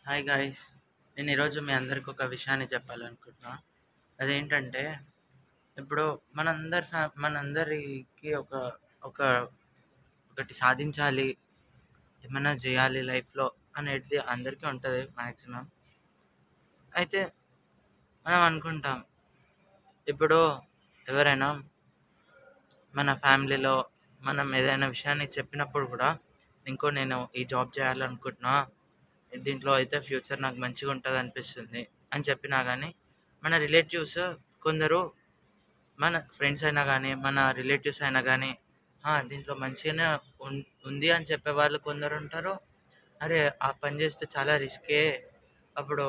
Hi guys. నేను ఈరోజు మీ అందరికి ఒక విషయాన్ని చెప్పాలనుకుంటున్నా. అదేంటంటే, ఇప్పుడు మనందరికి ఒక ఒకటి సాధించాలి, ఏమైనా చేయాలి లైఫ్‌లో అనేది అందరికీ ఉంటది మాక్సిమం. అయితే మనం అనుకుంటాం, ఇప్పుడు ఎవరైనా మన ఫ్యామిలీలో మనం ఏదైనా విషయాన్ని చెప్పినప్పుడు కూడా, నేను ఈ జాబ్ చేయాలనుకుంటున్నా, దీంట్లో అయితే ఫ్యూచర్ నాకు మంచిగా ఉంటుంది అనిపిస్తుంది అని చెప్పినా కానీ మన రిలేటివ్స్ కొందరు, మన ఫ్రెండ్స్ అయినా కానీ మన రిలేటివ్స్ అయినా కానీ దీంట్లో మంచిగానే ఉంది అని చెప్పేవాళ్ళు కొందరు ఉంటారు. అరే ఆ పని చేస్తే చాలా అప్పుడు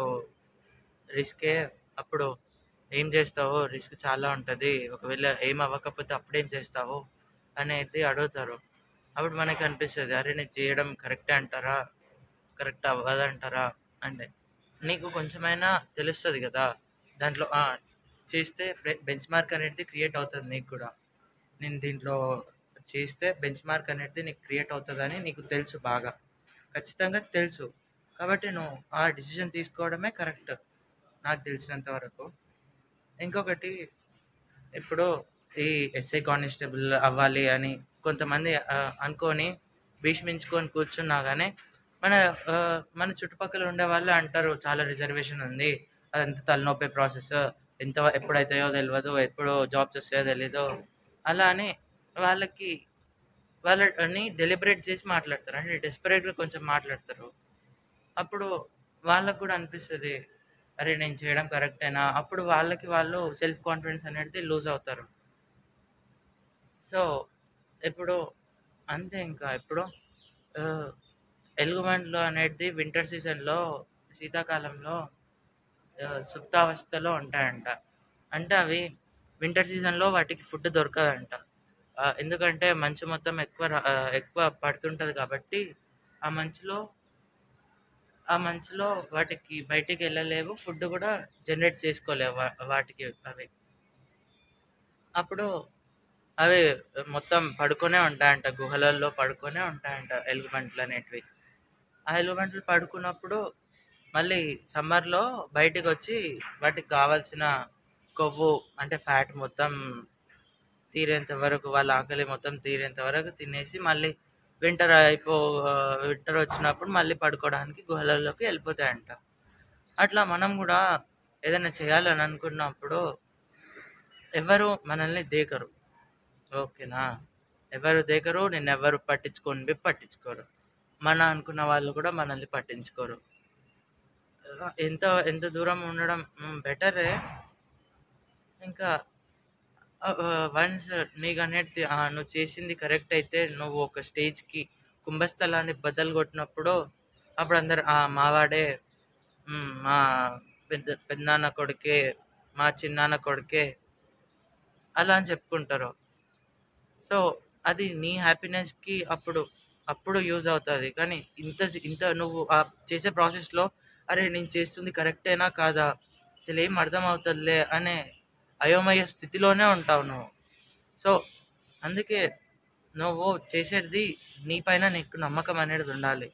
రిస్కే అప్పుడు ఏం చేస్తావు, రిస్క్ చాలా ఉంటుంది, ఒకవేళ ఏం అవ్వకపోతే అప్పుడేం చేస్తావు అనేది అడుగుతారు. అప్పుడు మనకి అనిపిస్తుంది, అరే నేను చేయడం కరెక్టే అంటారా, కరెక్ట్ అవ్వదంటారా అంటే నీకు కొంచెమైనా తెలుస్తుంది కదా దాంట్లో. చేస్తే బెంచ్ మార్క్ అనేది క్రియేట్ అవుతుంది నీకు కూడా. నేను దీంట్లో చేస్తే బెంచ్ మార్క్ అనేది నీకు క్రియేట్ అవుతుందని నీకు తెలుసు, బాగా ఖచ్చితంగా తెలుసు. కాబట్టి నువ్వు ఆ డిసిజన్ తీసుకోవడమే కరెక్ట్ నాకు తెలిసినంత వరకు. ఇంకొకటి, ఇప్పుడు ఈ ఎస్ఐ కానిస్టేబుల్ అవ్వాలి అని కొంతమంది అనుకొని భీష్మించుకొని కూర్చున్నా కానీ మన మన చుట్టుపక్కల ఉండే వాళ్ళు అంటారు చాలా రిజర్వేషన్ ఉంది, అదంతా తలనొప్పి ప్రాసెస్, ఎప్పుడైతాయో తెలియదు, ఎప్పుడు జాబ్స్ వస్తాయో తెలీదు అలా అని వాళ్ళకి వాళ్ళని డెలిబరేట్ చేసి మాట్లాడతారు, అంటే డెస్పరేట్గా కొంచెం మాట్లాడతారు. అప్పుడు వాళ్ళకు కూడా అనిపిస్తుంది, అరే నేను చేయడం కరెక్టేనా, అప్పుడు వాళ్ళు సెల్ఫ్ కాన్ఫిడెన్స్ అనేది లూజ్ అవుతారు. సో ఇప్పుడు అంతే. ఇంకా ఇప్పుడు ఆ, ఎలుగుబంట్లు అనేది వింటర్ సీజన్లో, శీతాకాలంలో సుప్తావస్థలో ఉంటాయంట. అంటే అవి వింటర్ సీజన్లో వాటికి ఫుడ్ దొరకదంట. ఎందుకంటే మంచు మొత్తం ఎక్కువ పడుతుంటుంది కాబట్టి ఆ మంచులో ఆ మంచులో వాటికి బయటికి వెళ్ళలేవు, ఫుడ్ కూడా జనరేట్ చేసుకోలేవు వాటికి అవి. అప్పుడు అవి మొత్తం పడుకొనే ఉంటాయంట, గుహలలో పడుకొనే ఉంటాయంట ఎలుగుబంట్లు అనేటివి. ఆ ఎలుగుబంట్లు పడుకున్నప్పుడు మళ్ళీ సమ్మర్లో బయటికి వచ్చి వాటికి కావాల్సిన కొవ్వు అంటే ఫ్యాట్ మొత్తం తీరేంత వరకు, వాళ్ళ ఆకలి మొత్తం తీరేంత వరకు తినేసి మళ్ళీ వింటర్ వింటర్ వచ్చినప్పుడు మళ్ళీ పడుకోవడానికి గుహలలోకి వెళ్ళిపోతాయంట. అట్లా మనం కూడా ఏదైనా చేయాలని అనుకున్నప్పుడు ఎవరు మనల్ని దేకరు, ఓకేనా? ఎవరు దేకరు, నిన్నెవరు పట్టించుకోరు. మన అనుకున్న వాళ్ళు కూడా మనల్ని పట్టించుకోరు. ఎంత ఎంత దూరం ఉండడం బెటరే. ఇంకా వన్స్ నీకు అనేది నువ్వు చేసింది కరెక్ట్ అయితే, నువ్వు ఒక స్టేజ్కి కుంభస్థలాన్ని బద్దలు కొట్టినప్పుడు అప్పుడు అందరు మావాడే, మా పెద్దనాన్న కొడుకే, మా చిన్నాన్న కొడుకే అలా అని చెప్పుకుంటారు. సో అది నీ హ్యాపీనెస్కి అప్పుడు యూజ్ అవుతుంది. కానీ ఇంత ఇంత నువ్వు చేసే ప్రాసెస్లో, అరే నేను చేస్తుంది కరెక్టేనా కాదా, అసలు ఏం అర్థం అవుతుందిలే అనే అయోమయ స్థితిలోనే ఉంటావు నువ్వు. సో అందుకే నువ్వు చేసేది నీపైన నీకు నమ్మకం అనేది ఉండాలి.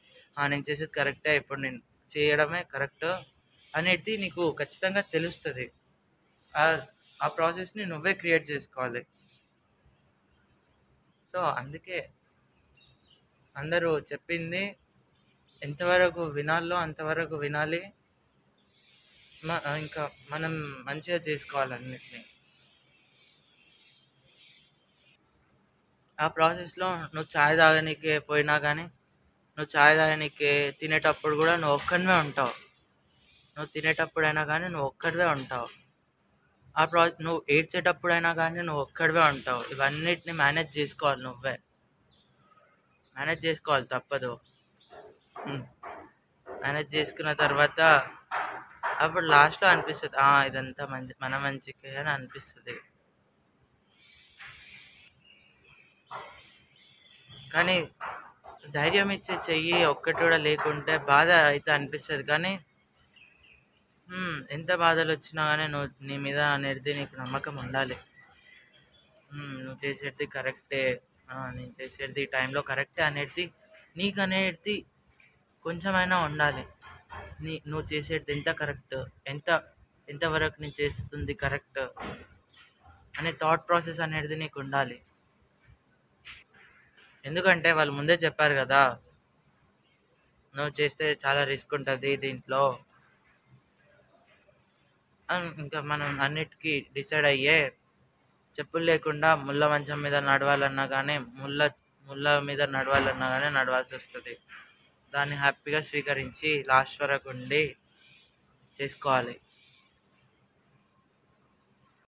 నేను చేసేది కరెక్టే, ఇప్పుడు నేను చేయడమే కరెక్ట్ అనేది నీకు ఖచ్చితంగా తెలుస్తుంది. ఆ ఆ ప్రాసెస్ని నువ్వే క్రియేట్ చేసుకోవాలి. సో అందుకే అందరూ చెప్పింది ఎంతవరకు వినాలో అంతవరకు వినాలి. ఇంకా మనం మంచిగా చేసుకోవాలి అన్నిటినీ. ఆ ప్రాసెస్లో నువ్వు ఛాయ్ తాగనీకి పోయినా కానీ, నువ్వు ఛాయ్ తాగనీకి తినేటప్పుడు కూడా నువ్వు ఒక్కనివే ఉంటావు. నువ్వు తినేటప్పుడైనా కానీ నువ్వు ఒక్కడివే ఉంటావు. నువ్వు ఏడ్చేటప్పుడైనా కానీ నువ్వు ఒక్కడివే ఉంటావు. ఇవన్నిటిని మేనేజ్ చేసుకోవాలి, నువ్వే మేనేజ్ చేసుకోవాలి, తప్పదు. మేనేజ్ చేసుకున్న తర్వాత అప్పుడు లాస్ట్లో అనిపిస్తుంది, ఇదంతా మన మంచికే అని అనిపిస్తుంది. కానీ ధైర్యం ఇచ్చే చెయ్యి ఒక్కటి కూడా లేకుంటే బాధ అయితే అనిపిస్తుంది. కానీ ఎంత బాధలు వచ్చినా కానీ నువ్వు నీ మీద అనేది నీకు నమ్మకం ఉండాలి. నువ్వు చేసేది కరెక్టే, నేను చేసేది టైంలో కరెక్టే అనేది నీకు అనేది కొంచెమైనా ఉండాలి. నువ్వు చేసేది ఎంత కరెక్ట్, ఎంత ఎంతవరకు నేను చేస్తుంది కరెక్ట్ అనే థాట్ ప్రాసెస్ అనేది నీకు ఉండాలి. ఎందుకంటే వాళ్ళు ముందే చెప్పారు కదా, నువ్వు చేస్తే చాలా రిస్క్ ఉంటుంది దీంట్లో. ఇంకా మనం అన్నిటికీ డిసైడ్ అయ్యే చెప్పులు లేకుండా ముళ్ళ మంచం మీద నడవాలన్నా కానీ ముళ్ళ మీద నడవాలన్నా కానీ నడవాల్సి వస్తుంది. దాన్ని హ్యాపీగా స్వీకరించి లాస్ట్ వరకు ఉండి చేసుకోవాలి.